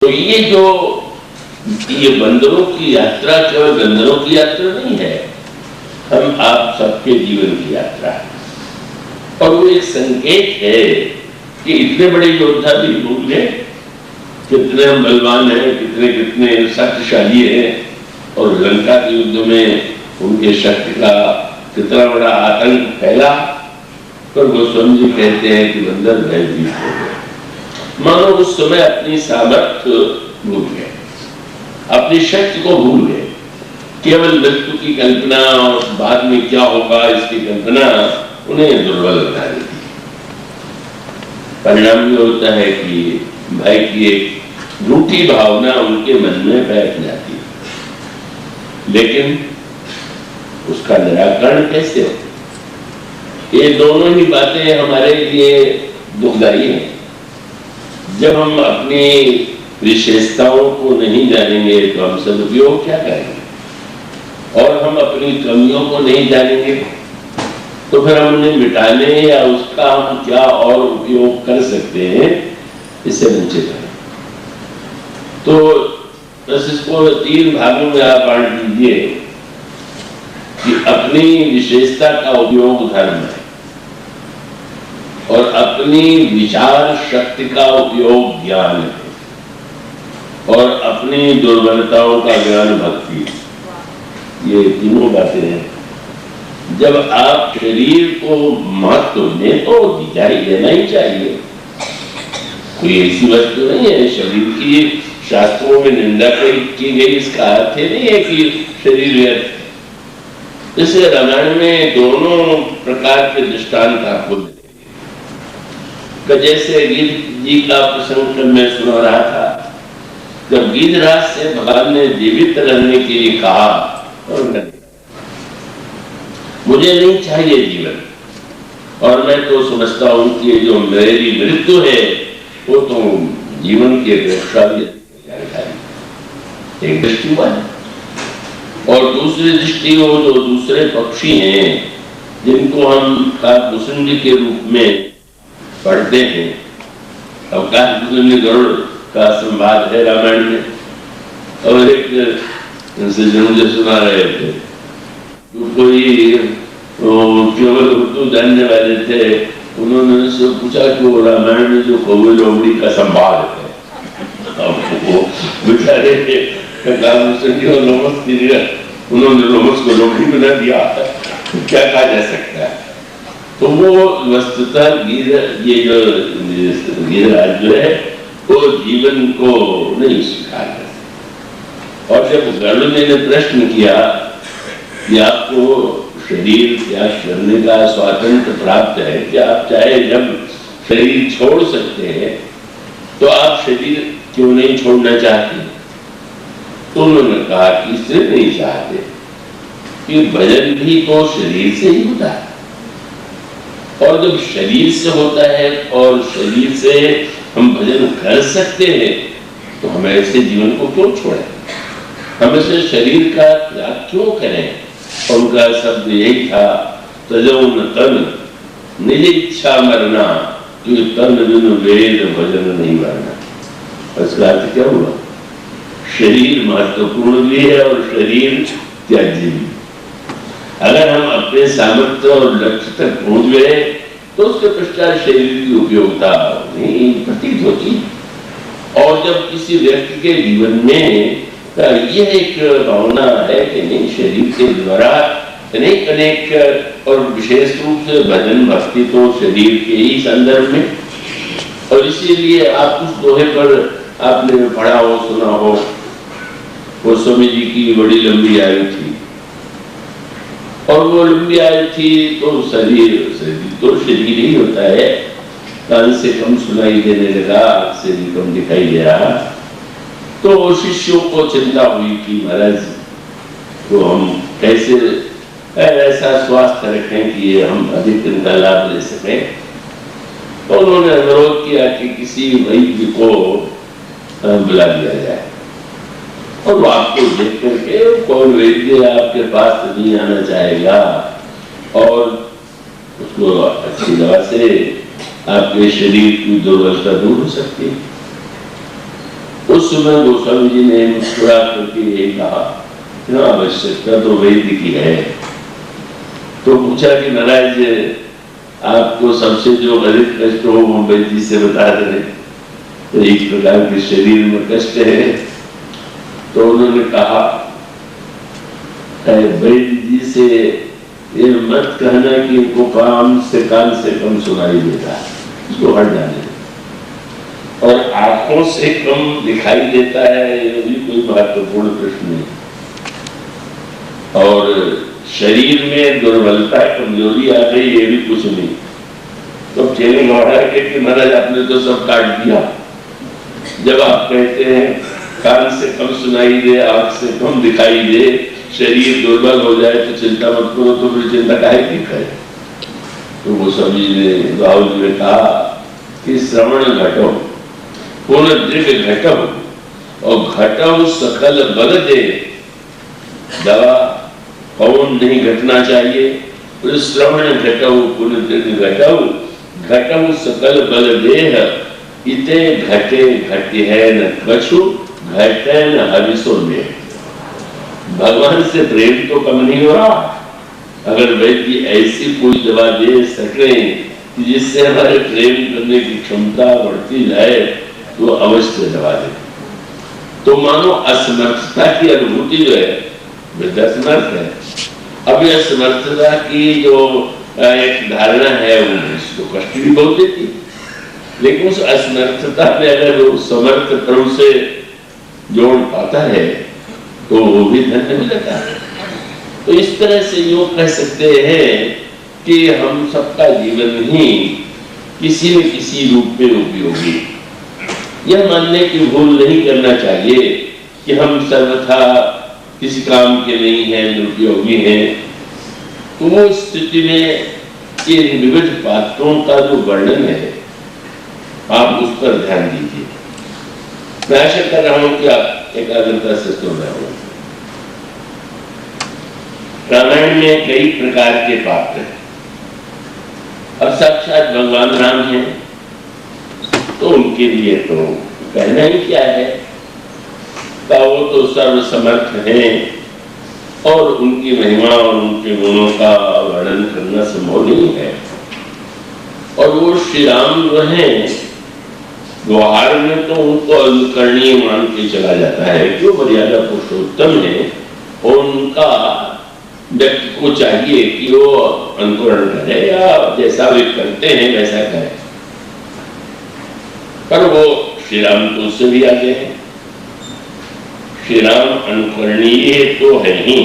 तो ये बंदरों की यात्रा केवल बंदरों की यात्रा नहीं है, हम आप सबके जीवन की यात्रा है। और वो एक संकेत है कि इतने बड़े योद्धा भी भूल गए, कितने बलवान हैं, कितने कितने शक्तिशाली हैं, और लंका के युद्ध में उनके शक्ति का कितना बड़ा आतंक फैला। पर गोस्वामी जी कहते हैं कि बंदर भयभीत हो गए, मानो उस समय अपनी सामर्थ्य भूल गए, अपनी शक्ति को भूल गए, केवल मृत्यु की कल्पना और बाद में क्या होगा इसकी कल्पना उन्हें दुर्बल बना देती। परिणाम ये होता है कि भय की एक रूठी भावना उनके मन में बैठ जाती है। लेकिन उसका निराकरण कैसे हो? ये दोनों ही बातें हमारे लिए दुखदायी हैं। जब हम अपनी विशेषताओं को नहीं जानेंगे तो हम सदुपयोग क्या करेंगे, और हम अपनी कमियों को नहीं जानेंगे तो फिर हम उन्हें मिटाने या उसका हम क्या और उपयोग कर सकते हैं, इससे वंचित हैं। तो बस इसको 3 भागों में आप बांट दीजिए कि अपनी विशेषता का उपयोग धर्म है, और अपनी विचार शक्ति का उपयोग ज्ञान है, और अपनी दुर्बलताओं का ज्ञान भक्ति। ये तीनों बातें हैं। जब आप शरीर को महत्व दें तो दिखाई देना ही चाहिए। कोई ऐसी वस्तु नहीं है शरीर की शास्त्रों में निंदा की गई, इसका अर्थ नहीं है कि शरीर व्यर्थ। इसे रामायण में दोनों प्रकार के दृष्टांत आपको मिलेंगे। जैसे गिद्ध जी का प्रसंग मैं सुना रहा था, जब गिद्धराज से भगवान ने जीवित रहने के लिए कहा, और मुझे नहीं चाहिए जीवन, और मैं तो समझता हूं कि जो मेरी मृत्यु है वो तो जीवन की अपेक्षा भी एक दृष्टि हुआ है। और दूसरी दृष्टि वो जो दूसरे पक्षी हैं जिनको हम काकभूषुंडी के रूप में पढ़ते हैं। अब काकभूषुंडी गरुड़ का संवाद है रामायण में, और एक मुझे सुना रहे थे, कोई केवल उर्दू जानने वाले थे, उन्होंने उनसे पूछा कि वो रामायण में जो कौवे लोमड़ी का संवाद है, अब वो बेचारे उन्होंने लोमस को लोमड़ी बना दिया, क्या कहा जा सकता है। तो वो वस्तुतः ये जो गिद्धराज जो है वो जीवन को नहीं स्वीकार करते। और जब गरुड़ ने प्रश्न किया कि आपको शरीर त्याग करने का स्वातंत्र प्राप्त है, कि आप चाहे जब शरीर छोड़ सकते हैं तो आप शरीर क्यों नहीं छोड़ना चाहते? तो उन्होंने कहा कि इसलिए नहीं चाहते कि भजन भी तो शरीर से ही होता है, और जब शरीर से होता है और शरीर से हम भजन कर सकते हैं तो हम ऐसे जीवन को क्यों छोड़ें, हम ऐसे शरीर का त्याग क्यों करें। और उनका शब्द यही था, तजो न तन निज इच्छा मरना, क्योंकि तन बिनु वेद भजन नहीं मरना। इसका अर्थ क्या हुआ? शरीर महत्वपूर्ण भी है और शरीर त्याज्य भी। अगर हम अपने सामर्थ्य और लक्ष्य तक पहुंच गए तो उसके पश्चात शरीर की उपयोगिता नहीं प्रतीत होती। और जब किसी व्यक्ति के जीवन में यह एक भावना है कि नहीं, शरीर के द्वारा अनेक और विशेष रूप से भजन भक्ति तो शरीर के ही संदर्भ में, और इसीलिए आप उस दोहे पर आपने पढ़ा हो, सुना हो, गोस्वामी जी की बड़ी लंबी आयु थी, और वो लंबी आयु थी तो शरीर तो शरीर ही होता है, कान से कम सुनाई देने लगा, आँख से भी कम दिखाई दे रहा। तो शिष्यों को चिंता हुई कि महाराज तो हम कैसे ऐसा स्वास्थ्य रखें कि हम अधिक दिन का लाभ ले सकें। तो उन्होंने अनुरोध किया कि किसी वैद्य को बुला दिया जाए, और वो आपको देख करके कौन वैद्य आपके पास नहीं आना चाहेगा और उसको अच्छी दवा से आपके शरीर की दुर्बलता दूर हो सकती है। उस उस समय गोस्वामी जी ने मुस्कुरा करके यही कहा, आवश्यकता तो वैद्य की है। तो पूछा कि महाराज आपको सबसे जो अधिक कष्ट हो वो वैद्य जी से बता दें, तो एक प्रकार के शरीर में कष्ट है। तो उन्होंने कहा वैद्य जी से ये मत कहना कि इनको कान से कम सुनाई देता है, इसको हट जाने, और आंखों से कम दिखाई देता है, ये भी कोई महत्वपूर्ण प्रश्न नहीं। और शरीर में दुर्बलता कमजोरी आ गई, ये भी कुछ नहीं। तो चेले लौटा के कि महाराज आपने तो सब काट दिया। जब आप कहते हैं कान से कम सुनाई दे, आंख से कम दिखाई दे, शरीर दुर्बल हो जाए तो चिंता मत करो, तो फिर चिंता काहे की करे। तो वो सभी ने राहुल जी ने कहा कि श्रवण घटो पूर्ण दृढ़ घटो और घटो सकल बल दे। दवा कौन नहीं घटना चाहिए, श्रवण घटो पूर्ण दृढ़ घटो घटो सकल बल देह। इते घटे घटे है न कछु घटे न हरिसो में। भगवान से प्रेम तो कम नहीं हो रहा। अगर वैद्य ऐसी कोई दवा दे सके जिससे हमारे प्रेम करने की क्षमता बढ़ती जाए तो अवश्य दवा दे। तो मानो असमर्थता की अनुभूति जो है वृद्धासमर्थ है। अब यह समर्थता की जो एक धारणा है वो इसको कष्ट भी बहुत देती, लेकिन उस असमर्थता में अगर वो समर्थ प्रभु से जोड़ पाता है तो वो भी धन्य हो जाता है। तो इस तरह से यूँ कह सकते हैं कि हम सबका जीवन ही किसी न किसी रूप में उपयोगी। यह मानने की भूल नहीं करना चाहिए कि हम सर्वथा किसी काम के नहीं हैं, निरुपयोगी हैं। तो वो स्थिति में इन विविध पात्रों का जो वर्णन है आप उस पर ध्यान दीजिए। मैं आशा कर रहा हूं कि आप एकाग्रता से सुन रहे हो। रामायण में कई प्रकार के पात्र हैं। अब साक्षात भगवान राम हैं तो उनके लिए तो कहना ही क्या है, का वो तो सर्वसमर्थ हैं और उनकी महिमा और उनके गुणों का वर्णन करना संभव नहीं है। और वो श्री राम जो हैं व्यवहार में तो उनको अनुकरणीय मान के चला जाता है कि वो मर्यादा पुरुषोत्तम है और उनका व्यक्ति को चाहिए कि वो अनुकरण करे या जैसा वे करते हैं वैसा करे। पर वो श्री राम तो उससे भी आगे हैं। श्री राम अनुकरणीय तो है ही,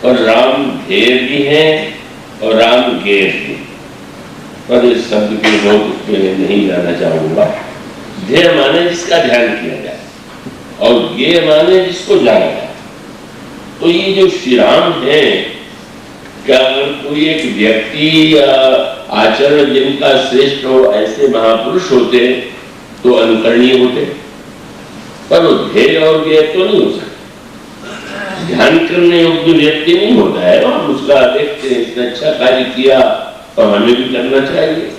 और राम ध्येय भी है और राम गेय भी। पर इस शब्द के बहुत में नहीं जाना चाहूंगा। ध्येय माने जिसका ध्यान किया जाए और गेय माने जिसको जाना जाए। तो ये जो श्री राम है, क्या अगर कोई एक व्यक्ति या आचरण जिनका श्रेष्ठ हो ऐसे महापुरुष होते तो अनुकरणीय होते, पर वो ध्येय और गेय तो नहीं हो सकता। ध्यान करने योग्य व्यक्ति नहीं होता है और उसका देखते हैं इसने अच्छा कार्य किया और हमें भी करना चाहिए।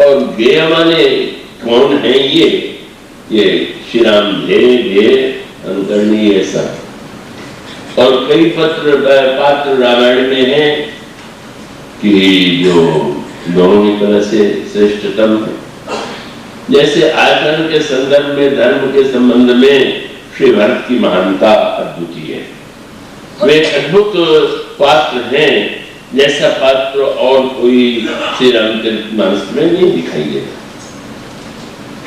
और गेय माने कौन है ये श्री राम ध्येय अनुकरणीय सब। और कई पात्र रामायण में हैं कि जो दोनों ही तरह से श्रेष्ठतम है। जैसे आचरण के संदर्भ में, धर्म के संबंध में श्री भरत की महानता अद्वितीय है। वे अद्भुत पात्र हैं, जैसा पात्र और कोई श्री रामचरितमानस में नहीं दिखाई देता।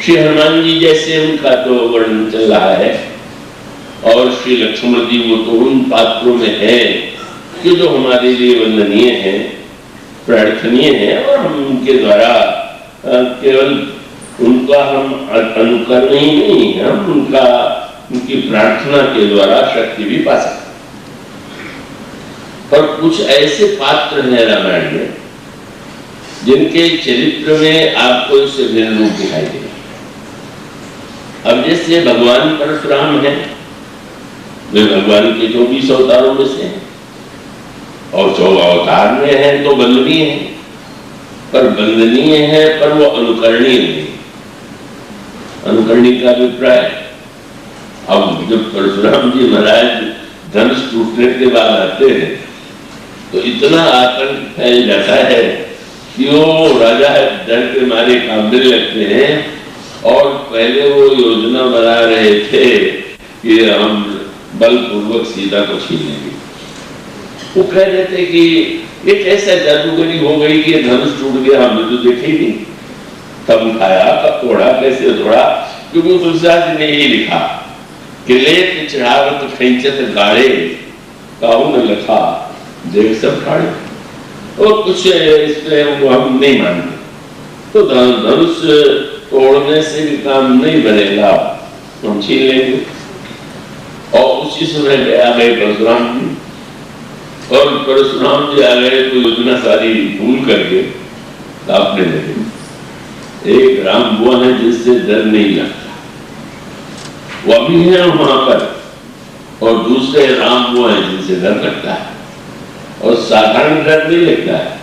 श्री हनुमान जी जैसे उनका तो वर्णन चल रहा है, और श्री लक्ष्मण जी वो तो उन पात्रों में है कि जो हमारे लिए वंदनीय हैं, प्रार्थनीय हैं, और हम उनके द्वारा केवल उनका हम अनुकरण ही नहीं, हम उनकी प्रार्थना के द्वारा शक्ति भी पा सकते। पर कुछ ऐसे पात्र हैं रामायण में जिनके चरित्र में आपको इससे भिन्न रूप दिखाई देगा। अब जैसे भगवान परशुराम हैं, वे भगवान के 24 अवतारों में से हैं, और 14 अवतार में हैं तो वंदनीय हैं, पर वंदनीय है पर वो अनुकरणीय नहीं। अनुकरणी का अभिप्राय। अब जब परशुराम जी महाराज धनुष टूटने के बाद आते हैं तो इतना आतंक फैल जाता है कि वो राजा डर के मारे कांपने लगते हैं और पहले वो योजना बना रहे थे कि हम बलपूर्वक सीता को छीन लेंगे। वो कह रहे थे कि ये कैसा जादूगरी हो गई कि धनुष टूट गया, हमने तो देखे ही नहीं, तब उठाया कब तोड़ा कैसे तोड़ा, क्योंकि तुलसीदास ने यही लिखा कि लेत चढ़ावत खैंचत गाड़े काहू न लखा देख सब ठाड़े। और कुछ इसमें हम नहीं मानते, तो धनुष तोड़ने से भी काम नहीं बनेगा, हम छीन लेंगे। और उसी समय आ गए परशुराम जी, और परशुराम जी आ गए तो योजना सारी भूल करके कांपने लगे। एक राम वो है जिससे डर नहीं लगता, वो भी है वहां पर, और दूसरे राम वो है जिनसे डर लगता है, और साधारण डर नहीं लगता है।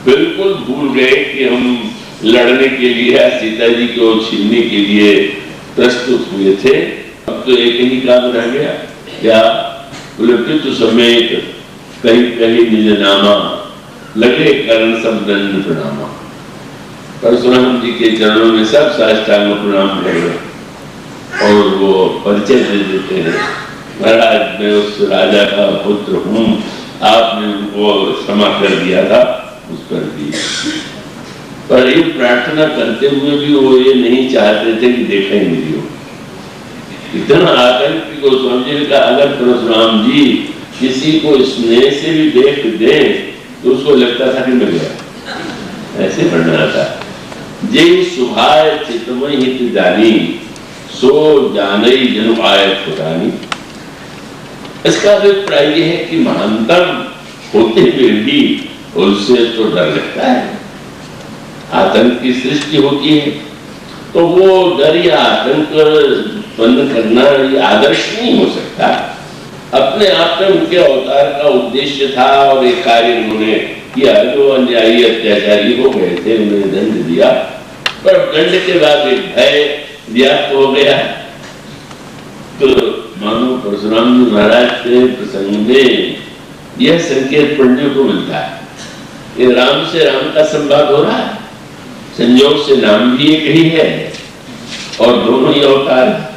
बिल्कुल भूल गए कि हम लड़ने के लिए सीता जी को छीनने के लिए प्रस्तुत हुए थे। अब तो एक ही काम रह गया, क्या बोले पितु समेत कहीं कहीं निज नामा लगे करण सब दंड प्रणामा। परशुराम जी के चरणों में सब साष्टांग प्रणाम करेंगे और वो परिचय दे देते हैं, महाराज मैं उस राजा का पुत्र हूँ, आपने उनको क्षमा कर दिया था उस पर भी। पर ये प्रार्थना करते हुए भी वो ये नहीं चाहते थे कि देखा ही नहीं हो। इतना आतंक गोस्वामी जी का, अगर परशुराम जी किसी को स्नेह से भी देख दे तो उसको लगता था कि मिल गया, ऐसे पढ़ना था। जे सुभाय चितमय हित जानी सो जानई जनु आयत खुदानी। इसका अभिप्राय यह है कि महानतम होते हुए भी उससे तो डर लगता है, आतंक की सृष्टि होती है, तो वो डर या आतंक उत्पन्न करना ये आदर्श नहीं हो सकता। अपने आप में उनके अवतार का उद्देश्य था और एक कार्य उन्होंने किया। जो अन्यायी अत्याचारी हो गए थे उन्हें दंड दिया, पर दंड के बाद एक भय व्याप्त हो गया। तो मानो परशुराम जी महाराज के प्रसंग में यह संकेत पढ़ने को मिलता है, ये राम से राम का संवाद हो रहा है, संयोग से नाम भी एक ही है और दोनों ही अवतार हैं।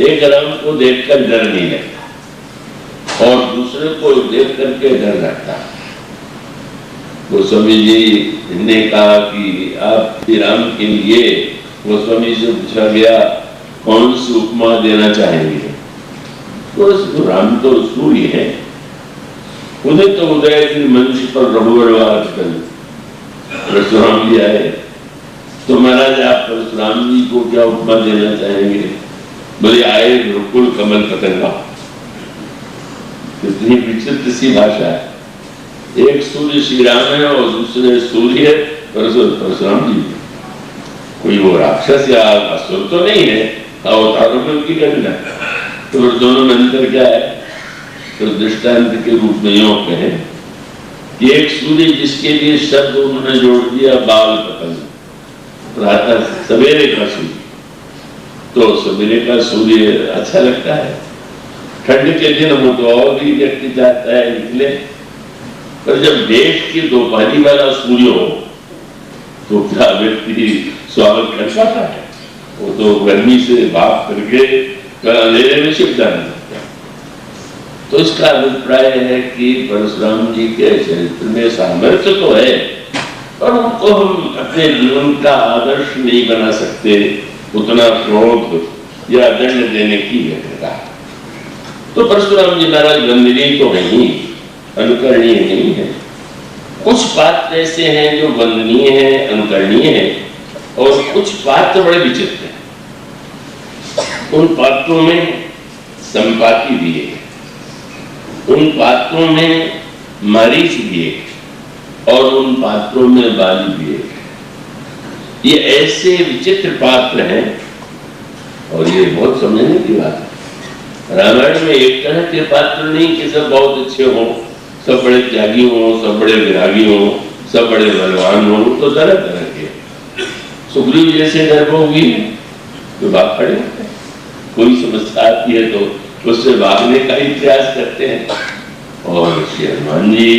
एक राम को देखकर डर नहीं लगता और दूसरे को देख करके डर लगता। गोस्वामी जी ने कहा कि आप श्री राम के लिए, गोस्वामी से पूछा गया कौन सी उपमा देना चाहेंगे, तो राम तो सूर्य है, उन्हें तो उदय दिन मनुष्य पर रघुवरवाद कर परशुराम जी आए, तो महाराज आप परशुराम जी को क्या उपमा देना चाहेंगे? बोले आए बिल्कुल कमल पतंगा। कितनी विचित्र सी भाषा है, एक सूर्य श्री राम है और दूसरे सूर्य परशुराम जी। कोई वो राक्षस या असुर तो नहीं है, अवतारों में उनकी गणना, तो दोनों में अंतर क्या है? तो दृष्टांत के रूप में यूं कहें कि एक सूर्य जिसके लिए शब्द उन्होंने जोड़ दिया बाल पतंग, प्रातः सवेरे का सूर्य, तो सवेरे का सूर्य अच्छा लगता है, ठंड के दिन वो तो और भी व्यक्ति चाहता है निकले, पर जब देश की दोपहरी वाला सूर्य हो तो क्या व्यक्ति स्वागत कर पाता है? वो तो गर्मी से भाप करके अंधेरे में छिप जाना लगता है। तो इसका अभिप्राय है कि परशुराम जी के चरित्र में सामर्थ्य तो है, और उनको हम अपने जीवन का आदर्श नहीं बना सकते, उतना क्रोध या दंड देने की व्यग्रता। तो परशुराम जी महाराज वंदनीय तो नहीं, अनुकरणीय नहीं है। कुछ पात्र ऐसे हैं जो वंदनीय है, अनुकरणीय है, और कुछ पात्र बड़े विचित्र हैं। उन पात्रों में संपाति भी है, उन पात्रों में मरीच भी है, और उन पात्रों में बाली भी है। ये ऐसे विचित्र पात्र हैं, और ये बहुत समझने की बात है। रामायण में एक तरह के पात्र नहीं कि सब बहुत अच्छे हों, सब बड़े त्यागी हों, सब बड़े विरागी हों, सब बड़े बलवान हों, तो तरह तरह के। सुग्रीव जैसे नरभोगी तो भाग खड़े होते हैं, कोई समस्या आती है तो उससे भागने का ही प्रयास करते हैं। और श्री हनुमान जी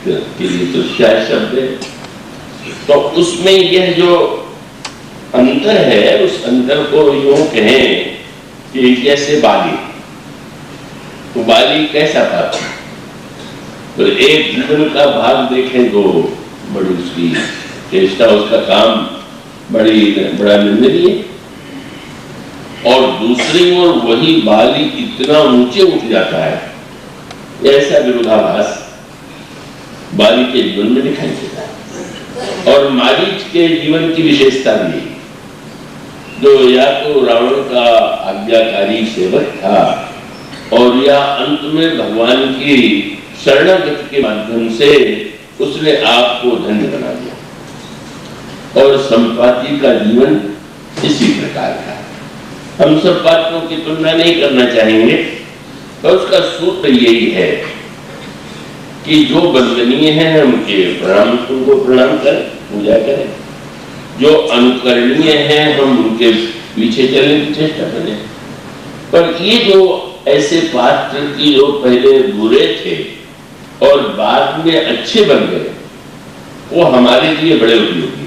के लिए तो शायद शब्द है। तो उसमें यह जो अंतर है, उस अंतर को यूं कहें कि जैसे बाली, तो बाली कैसा था, तो एक जीवन का भाग देखें तो बड़ी उसकी चेष्टा, उसका काम बड़ा निर्णय है, और दूसरी ओर वही बाली इतना ऊंचे उठ जाता है, ऐसा विरोधाभास बाली के जीवन में दिखाई देता है। और मारीच के जीवन की विशेषता भी, जो या तो रावण का आज्ञाकारी सेवक था और या अंत में भगवान की शरणागति के माध्यम से उसने आपको धन्य बना दिया। और संपाति का जीवन इसी प्रकार का। हम सब पात्रों की तुलना नहीं करना चाहेंगे, तो उसका सूत्र यही है कि जो वंदनीय है हम उनको प्रणाम करें, पूजा करें, जो अनुकरणीय है हम उनके पीछे चलने की चेष्टा करें। पर ये जो ऐसे पात्र की जो पहले बुरे थे और बाद में अच्छे बन गए, वो हमारे लिए बड़े उपयोगी।